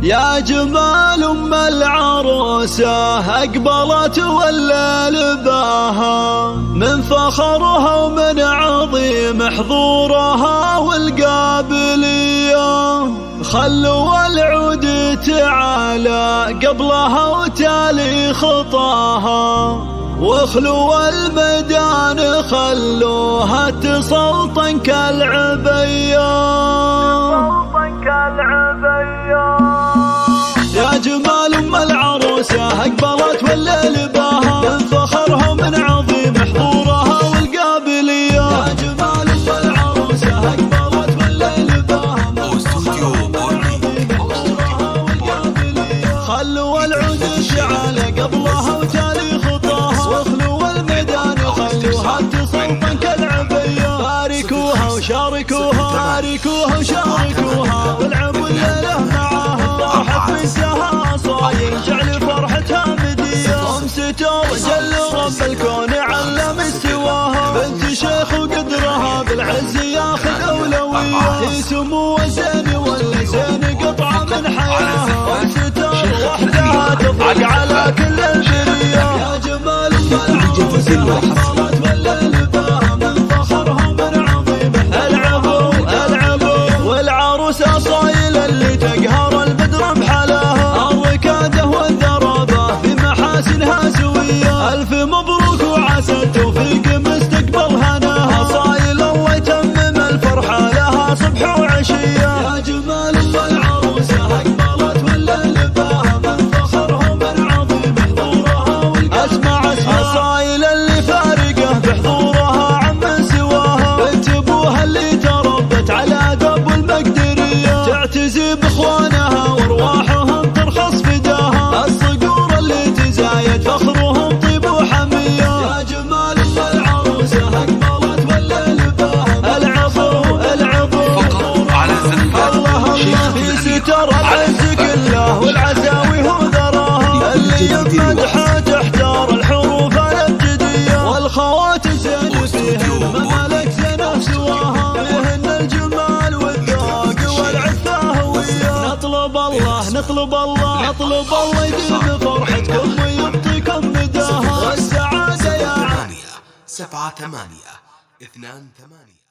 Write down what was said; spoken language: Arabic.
يا جمال أم العروسة أقبلت والليل باها، من فخرها ومن عظيم حضورها والقابلية. خلوا العود تعالى قبلها وتالي خطاها، واخلوا الميدان خلوها تسلطن كالعبية. يا جمال أم العروسة أقبلت والليل باها، من فخرها ومن عظيم حضورها والقابلية. يا جمال أم العروسة أقبلت والليل باها، من فخرها ومن عظيم حضورها والقابلية. خلوا العود تعالى قبلها وتالي خطاها، واخلوا الميدان خلوها تسلطن كالعبية. باركوها وشاركوها، باركوها وشاركوها، والعبوا الليلة معاها. راحت بنتها صاير جعل فرحتها مدية، ستور جل رب الكون علم استواها. بنت شيخ وقدرها بالعز ياخذ أولوية، هي سمو الزين ولا زين قطعة من حياها. ستور وحدها تطلق على كل البرية. يا جمال العروسة أقبلت والليل باها، من فخرها ومن عظيم العبو العبو. والعروسة صايلة اللي تقهر البدر بحلاها، الركادة والذرابة في محاسنها سوية. ألف مبروك وعسى التوفيق مستقبل هناها، صايلة الله يتمم الفرحة لها صبح وعشية. يا جمال أم العروسة أقبلت والليل باها، من فخرها ومن عظيم حضورها والقابلية. اسمع صايلة اللي فارقة بحضورها عمن سواها، بنت ابوها اللي تربت على أدب والمقدرية. تعتزي باخوانها وارواحهم ترخص فداها، الصقور اللي تزايد فخرهم طيب وحمية. يا جمال أم العروسة أقبلت والليل باها، العفو العفو. الله الله في ستر العز كله والعزاوي هو ذراها، اللي يمدحه تحتار الحروف الابجدية. والخوات زين فيهن ممالك زينه سواها، فيهن الجمال والذوق والعفة هوية. نطلب الله نطلب الله نطلب الله يديم فرحتكم ويعطيكم مداها والسعادة. يا 7 8 2 8